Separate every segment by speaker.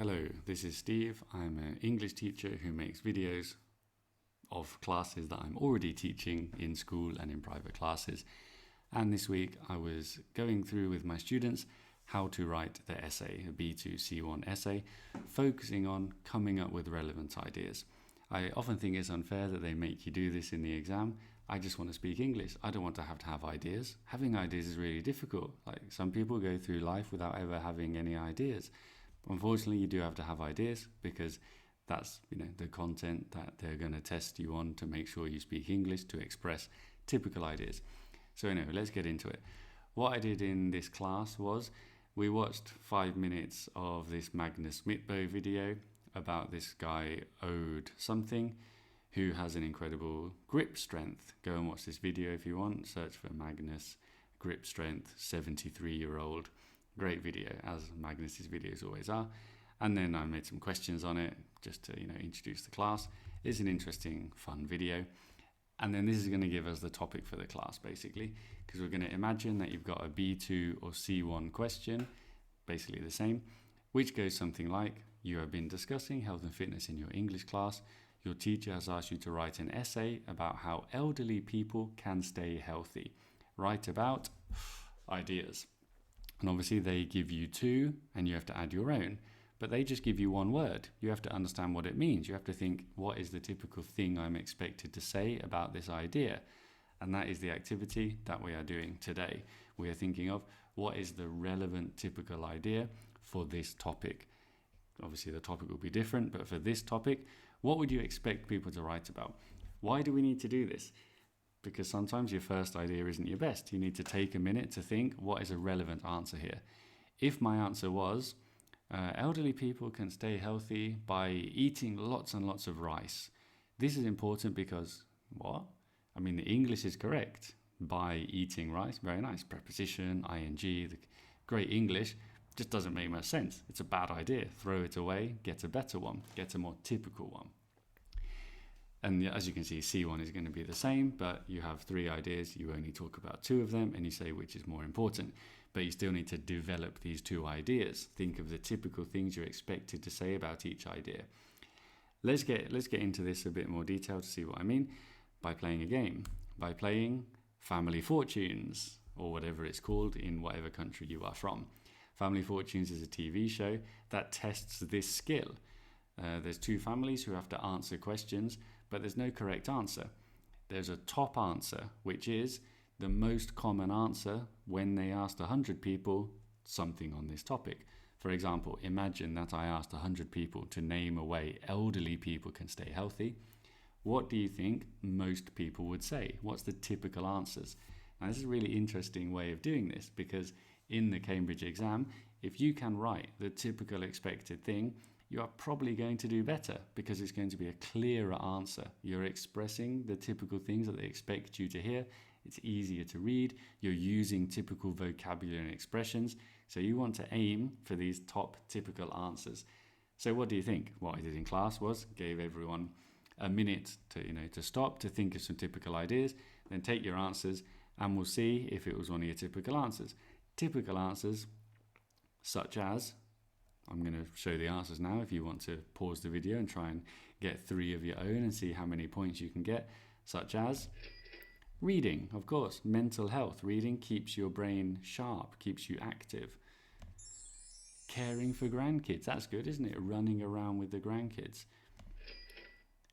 Speaker 1: Hello, this is Steve. I'm an English teacher who makes videos of classes that I'm already teaching in school and in private classes. And this week I was going through with my students how to write the essay, a B2-C1 essay, focusing on coming up with relevant ideas. I often think it's unfair that they make you do this in the exam. I just want to speak English. I don't want to have ideas. Having ideas is really difficult. Like, some people go through life without ever having any ideas. Unfortunately, you do have to have ideas because that's the content that they're going to test you on to make sure you speak English, to express typical ideas. So anyway, let's get into it. What I did in this class was we watched 5 minutes of this Magnus Mitdbo video about this guy owed something who has an incredible grip strength. Go and watch this video if you want. Search for Magnus grip strength 73-year-old. Great video, as Magnus's videos always are. And then I made some questions on it just to introduce the class. It's an interesting, fun video. And then this is going to give us the topic for the class, basically, because we're going to imagine that you've got a B2 or C1 question, basically the same, which goes something like: you have been discussing health and fitness in your English class. Your teacher has asked you to write an essay about how elderly people can stay healthy. Write about ideas. And obviously they give you two and you have to add your own, but they just give you one word. You have to understand what it means. You have to think, what is the typical thing I'm expected to say about this idea? And that is the activity that we are doing today. We are thinking of what is the relevant typical idea for this topic. Obviously the topic will be different, but for this topic, what would you expect people to write about? Why do we need to do this? Because sometimes your first idea isn't your best. You need to take a minute to think, what is a relevant answer here? If my answer was, elderly people can stay healthy by eating lots and lots of rice. This is important because, what? I mean, the English is correct. By eating rice, very nice. Preposition, ing, the great English, just doesn't make much sense. It's a bad idea. Throw it away, get a better one, get a more typical one. And as you can see, C1 is going to be the same, but you have 3 ideas. You only talk about 2 of them and you say which is more important. But you still need to develop these 2 ideas. Think of the typical things you're expected to say about each idea. Let's get into this a bit more detail to see what I mean by playing a game. By playing Family Fortunes, or whatever it's called in whatever country you are from. Family Fortunes is a TV show that tests this skill. There's 2 families who have to answer questions, but there's no correct answer. There's a top answer, which is the most common answer when they asked 100 people something on this topic. For example, imagine that I asked 100 people to name a way elderly people can stay healthy. What do you think most people would say? What's the typical answers? Now, this is a really interesting way of doing this, because in the Cambridge exam, if you can write the typical expected thing, you are probably going to do better because it's going to be a clearer answer. You're expressing the typical things that they expect you to hear. It's easier to read. You're using typical vocabulary and expressions. So you want to aim for these top typical answers. So what do you think? What I did in class was gave everyone a minute to stop, to think of some typical ideas, then take your answers, and we'll see if it was one of your typical answers. Typical answers such as, I'm going to show the answers now if you want to pause the video and try and get 3 of your own and see how many points you can get, such as reading, of course, mental health. Reading keeps your brain sharp, keeps you active. Caring for grandkids, that's good, isn't it? Running around with the grandkids.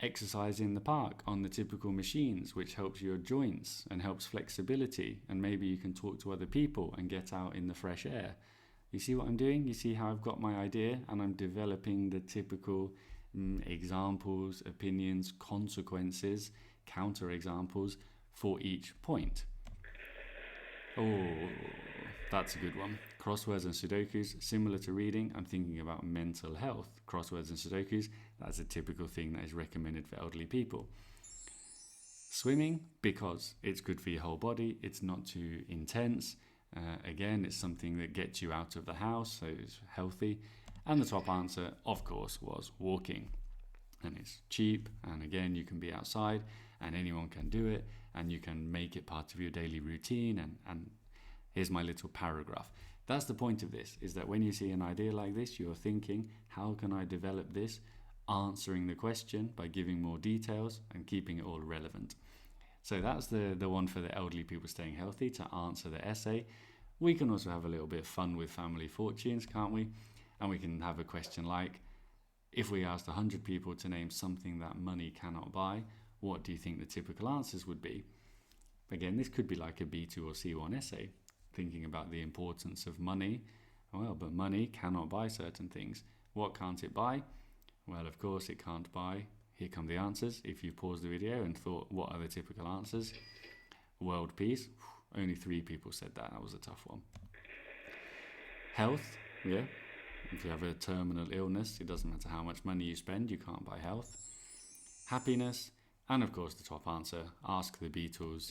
Speaker 1: Exercise in the park on the typical machines, which helps your joints and helps flexibility, and maybe you can talk to other people and get out in the fresh air. You see what I'm doing? You see how I've got my idea and I'm developing the typical examples, opinions, consequences, counter examples for each point. Oh, that's a good one. Crosswords and Sudokus, similar to reading, I'm thinking about mental health. Crosswords and Sudokus, that's a typical thing that is recommended for elderly people. Swimming, because it's good for your whole body, it's not too intense. Again, it's something that gets you out of the house, so it's healthy. And the top answer, of course, was walking. And it's cheap, and again, you can be outside, and anyone can do it, and you can make it part of your daily routine. And here's my little paragraph. That's the point of this, is that when you see an idea like this, you're thinking, how can I develop this? Answering the question by giving more details and keeping it all relevant. So that's the one for the elderly people staying healthy, to answer the essay. We can also have a little bit of fun with family fortunes, can't we? And we can have a question like, if we asked 100 people to name something that money cannot buy, what do you think the typical answers would be? Again, this could be like a B2 or C1 essay, thinking about the importance of money. Well, but money cannot buy certain things. What can't it buy? Well, of course, it can't buy. Here come the answers. If you paused the video and thought, what are the typical answers? World peace. Only 3 people said that. That was a tough one. Health, yeah. If you have a terminal illness, it doesn't matter how much money you spend, you can't buy health. Happiness, and of course the top answer, ask the Beatles.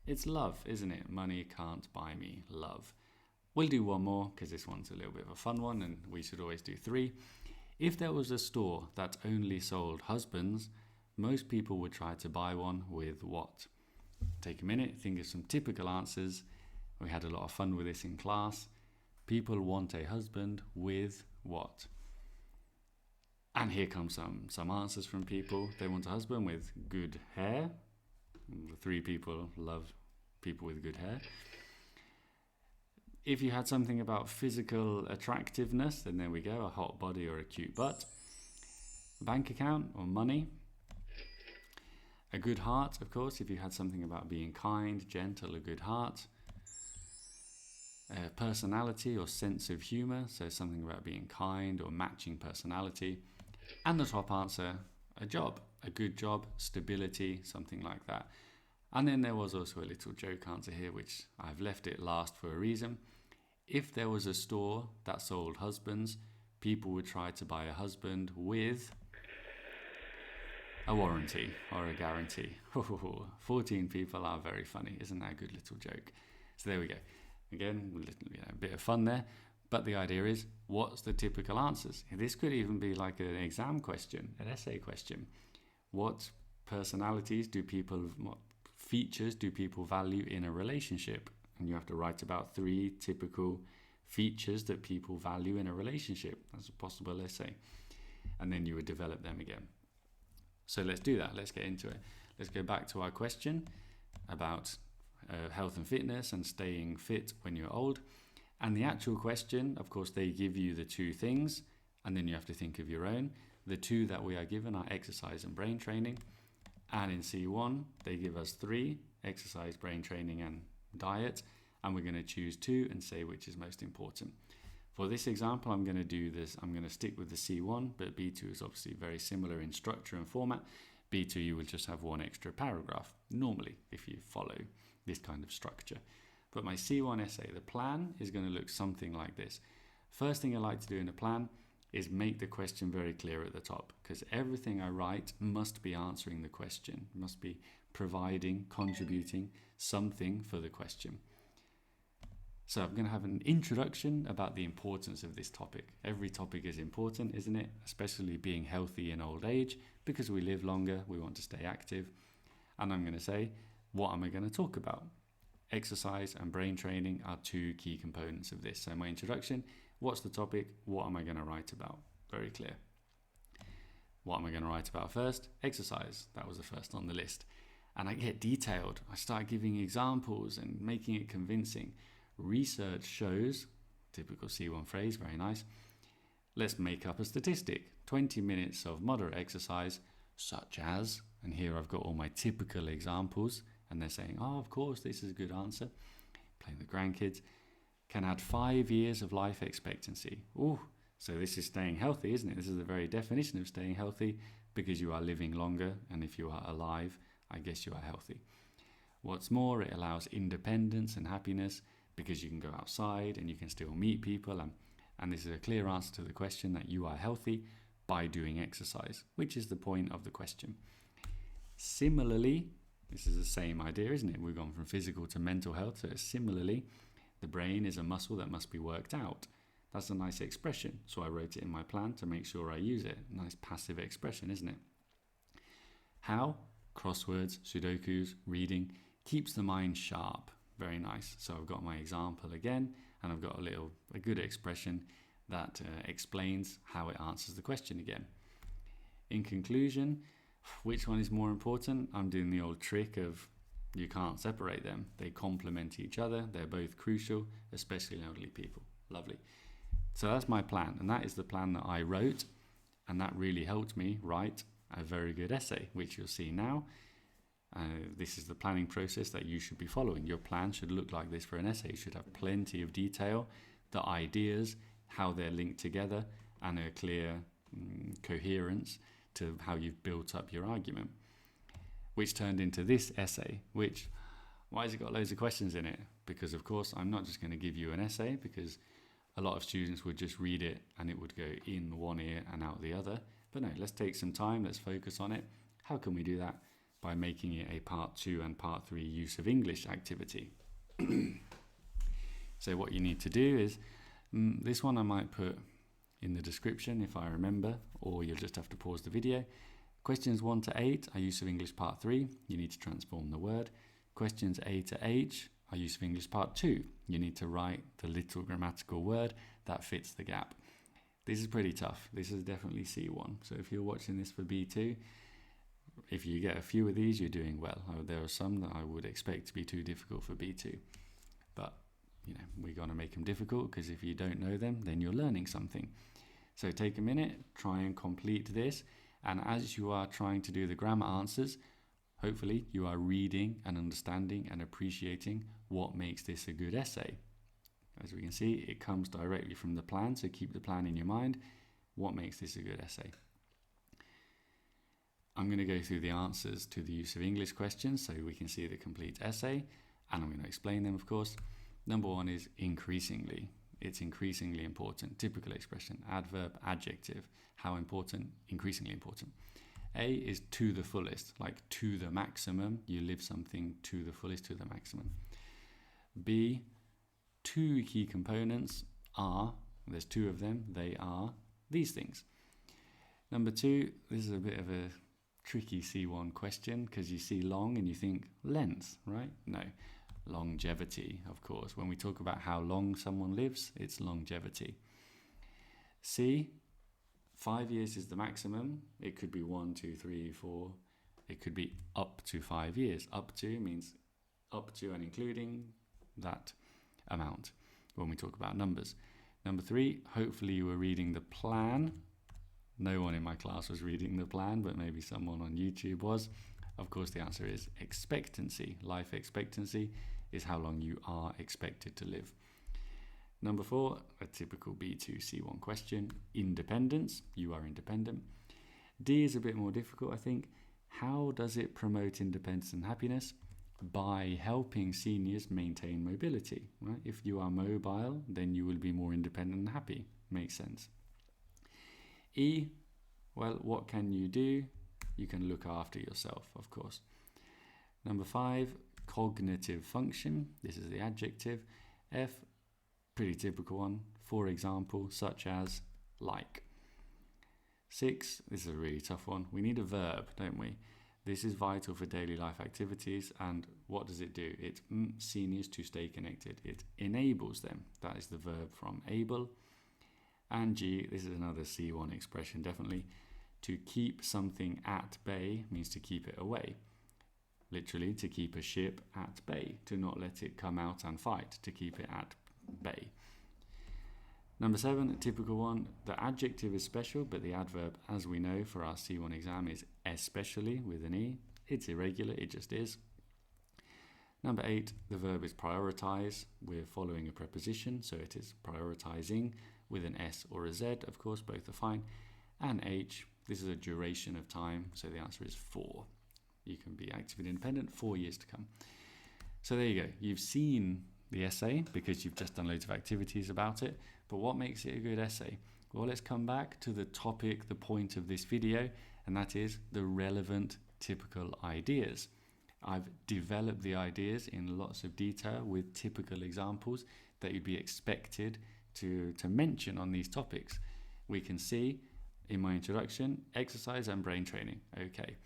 Speaker 1: It's love, isn't it? Money can't buy me love. We'll do one more, because this one's a little bit of a fun one, and we should always do 3. If there was a store that only sold husbands, most people would try to buy one with what? Take a minute, think of some typical answers. We had a lot of fun with this in class. People want a husband with what? And here come some answers from people. They want a husband with good hair. The 3 people love people with good hair. If you had something about physical attractiveness, then there we go, a hot body or a cute butt. Bank account or money. A good heart, of course, if you had something about being kind, gentle, a good heart. Personality or sense of humour, so something about being kind or matching personality. And the top answer, a job, a good job, stability, something like that. And then there was also a little joke answer here, which I've left it last for a reason. If there was a store that sold husbands, people would try to buy a husband with a warranty or a guarantee. 14 people are very funny. Isn't that a good little joke? So there we go. Again, a bit of fun there. But the idea is, what's the typical answers? This could even be like an exam question, an essay question. What personalities do people, what features do people value in a relationship? And you have to write about 3 typical features that people value in a relationship. That's a possible essay. And then you would develop them again. So let's do that. Let's get into it. Let's go back to our question about health and fitness and staying fit when you're old. And the actual question, of course, they give you the 2 things, and then you have to think of your own. The 2 that we are given are exercise and brain training. And in C1, they give us 3, exercise, brain training, and diet. And we're going to choose 2 and say which is most important. For this example, I'm going to do this. I'm going to stick with the C1, but B2 is obviously very similar in structure and format. B2, you will just have 1 extra paragraph, normally, if you follow this kind of structure. But my C1 essay, the plan is going to look something like this. First thing I like to do in a plan is make the question very clear at the top, because everything I write must be answering the question, must be providing, contributing something for the question. So I'm going to have an introduction about the importance of this topic. Every topic is important, isn't it? Especially being healthy in old age, because we live longer, we want to stay active. And I'm going to say, what am I going to talk about? Exercise and brain training are 2 key components of this. So my introduction, what's the topic? What am I going to write about? Very clear. What am I going to write about first? Exercise. That was the first on the list. And I get detailed. I start giving examples and making it convincing. Research shows, typical C1 phrase, very nice. Let's make up a statistic. 20 minutes of moderate exercise, such as, and here I've got all my typical examples, and they're saying, oh, of course, this is a good answer. Playing the grandkids. Can add 5 years of life expectancy. Ooh, so this is staying healthy, isn't it? This is the very definition of staying healthy, because you are living longer, and if you are alive, I guess you are healthy. What's more, it allows independence and happiness, because you can go outside and you can still meet people, and this is a clear answer to the question that you are healthy by doing exercise, which is the point of the question. Similarly, this is the same idea, isn't it? We've gone from physical to mental health. So similarly, the brain is a muscle that must be worked out. That's a nice expression. So I wrote it in my plan to make sure I use it. Nice passive expression, isn't it? How? Crosswords, Sudokus, reading, keeps the mind sharp. Very nice. So I've got my example again. and I've got a good expression that explains how it answers the question again. In conclusion, which one is more important? I'm doing the old trick of you can't separate them. They complement each other. They're both crucial, especially elderly people. Lovely. So that's my plan, and that is the plan that I wrote, and that really helped me write a very good essay, which you'll see now. This is the planning process that you should be following. Your plan should look like this for an essay. You should have plenty of detail, the ideas, how they're linked together, and a clear coherence to how you've built up your argument, which turned into this essay, why has it got loads of questions in it? Because of course I'm not just going to give you an essay, because a lot of students would just read it and it would go in one ear and out the other. But no, let's take some time, let's focus on it. How can we do that? By making it a part 2 and part 3 use of English activity. So what you need to do is, this one I might put in the description if I remember, or you'll just have to pause the video. Questions 1 to 8 are use of English part 3. You need to transform the word. Questions A to H are use of English part 2. You need to write the little grammatical word that fits the gap. This is pretty tough. This is definitely C1. So if you're watching this for B2, if you get a few of these, you're doing well. There are some that I would expect to be too difficult for B2. But, we're going to make them difficult, because if you don't know them, then you're learning something. So take a minute, try and complete this. And as you are trying to do the grammar answers, hopefully you are reading and understanding and appreciating what makes this a good essay. As we can see, it comes directly from the plan, so keep the plan in your mind. What makes this a good essay? I'm going to go through the answers to the use of English questions so we can see the complete essay, and I'm going to explain them, of course. Number 1 is increasingly. It's increasingly important. Typical expression, adverb, adjective. How important? Increasingly important. A is to the fullest, like to the maximum. You live something to the fullest, to the maximum. B, 2 key components are, there's 2 of them, they are these things. Number 2, this is a bit of a tricky C1 question, because you see long and you think length, right? No, longevity, of course. When we talk about how long someone lives, it's longevity. C, 5 years is the maximum. It could be 1, 2, 3, 4. It could be up to 5 years. Up to means up to and including that amount when we talk about numbers. Number 3, hopefully you were reading the plan. No one in my class was reading the plan, but maybe someone on YouTube was. Of course, the answer is expectancy. Life expectancy is how long you are expected to live. Number 4, a typical B2-C1 question, independence. You are independent. D is a bit more difficult, I think. How does it promote independence and happiness? By helping seniors maintain mobility. Right? If you are mobile, then you will be more independent and happy. Makes sense. E, well, what can you do? You can look after yourself, of course. Number 5, cognitive function. This is the adjective. F, pretty typical one. For example, such as, like. 6, this is a really tough one. We need a verb, don't we? This is vital for daily life activities, and what does it do? It seniors to stay connected. It enables them. That is the verb from able. And G, this is another C1 expression, definitely. To keep something at bay means to keep it away. Literally, to keep a ship at bay, to not let it come out and fight, to keep it at bay. Number 7, a typical one. The adjective is special, but the adverb, as we know for our C1 exam, is especially with an E. It's irregular, it just is. Number 8, the verb is prioritize. We're following a preposition, so it is prioritizing with an S or a Z, of course, both are fine. And H, this is a duration of time, so the answer is 4. You can be active and independent 4 years to come. So there you go. You've seen the essay because you've just done loads of activities about it. But what makes it a good essay? Well, let's come back to the topic, the point of this video, and that is the relevant typical ideas. I've developed the ideas in lots of detail with typical examples that you'd be expected to mention on these topics. We can see in my introduction, exercise and brain training. Okay.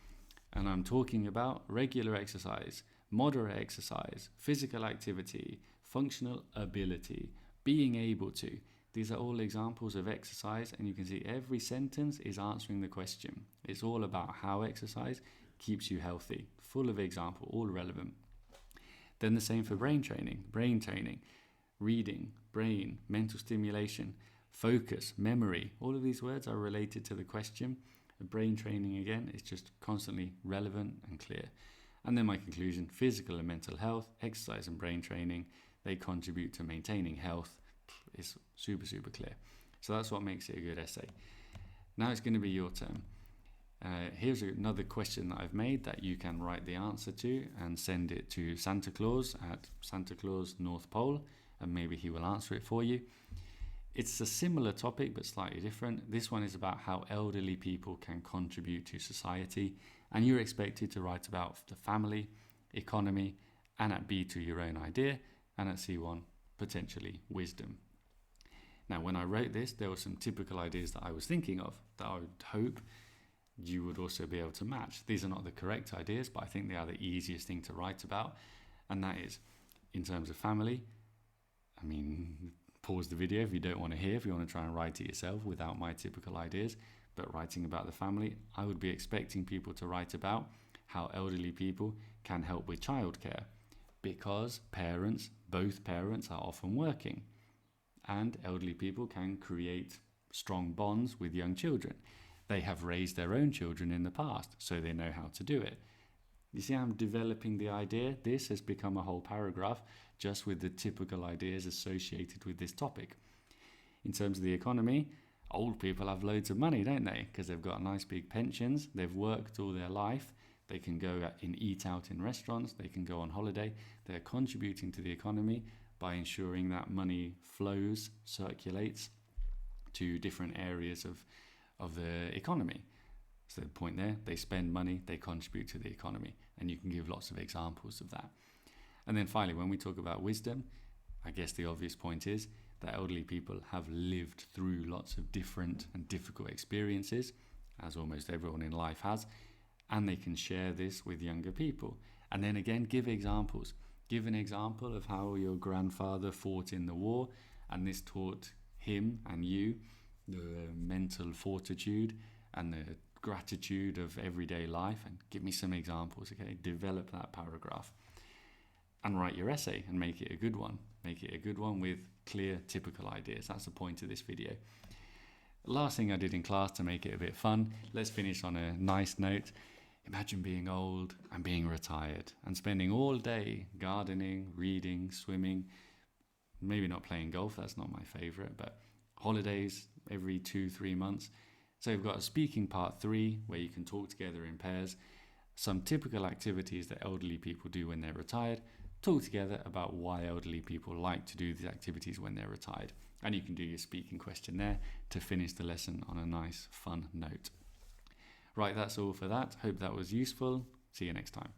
Speaker 1: And I'm talking about regular exercise, moderate exercise, physical activity, functional ability, being able to. These are all examples of exercise, and you can see every sentence is answering the question. It's all about how exercise keeps you healthy. Full of example, all relevant. Then the same for brain training, reading, brain, mental stimulation, focus, memory. All of these words are related to the question. Brain training, again, is just constantly relevant and clear. And then my conclusion, physical and mental health, exercise and brain training, they contribute to maintaining health. It's super, super clear. So that's what makes it a good essay. Now it's going to be your turn. Here's another question that I've made that you can write the answer to and send it to Santa Claus at Santa Claus North Pole, and maybe he will answer it for you. It's a similar topic but slightly different. This one is about how elderly people can contribute to society, and you're expected to write about the family, economy, and at B2 your own idea, and at C1 potentially wisdom. Now when I wrote this, there were some typical ideas that I was thinking of that I would hope you would also be able to match. These are not the correct ideas, but I think they are the easiest thing to write about, and that is in terms of family. I mean, pause the video if you don't want to hear, if you want to try and write it yourself without my typical ideas. But writing about the family, I would be expecting people to write about how elderly people can help with childcare, because both parents are often working, and elderly people can create strong bonds with young children. They have raised their own children in the past, so they know how to do it. You see, I'm developing the idea. This has become a whole paragraph just with the typical ideas associated with this topic. In terms of the economy, old people have loads of money, don't they? Because they've got nice big pensions, they've worked all their life, they can go and eat out in restaurants, they can go on holiday. They're contributing to the economy by ensuring that money flows, circulates to different areas of the economy. So the point there, they spend money, they contribute to the economy, and you can give lots of examples of that. And then finally, when we talk about wisdom, I guess the obvious point is that elderly people have lived through lots of different and difficult experiences, as almost everyone in life has, and they can share this with younger people. And then again, give examples. Give an example of how your grandfather fought in the war, and this taught him and you the mental fortitude and the gratitude of everyday life, and give me some examples, okay? Develop that paragraph and write your essay and make it a good one. Make it a good one with clear, typical ideas. That's the point of this video. Last thing I did in class to make it a bit fun, let's finish on a nice note. Imagine being old and being retired and spending all day gardening, reading, swimming, maybe not playing golf, that's not my favorite, but holidays every 2-3 months. So we've got a speaking part 3 where you can talk together in pairs, some typical activities that elderly people do when they're retired, talk together about why elderly people like to do these activities when they're retired. And you can do your speaking question there to finish the lesson on a nice, fun note. Right, that's all for that. Hope that was useful. See you next time.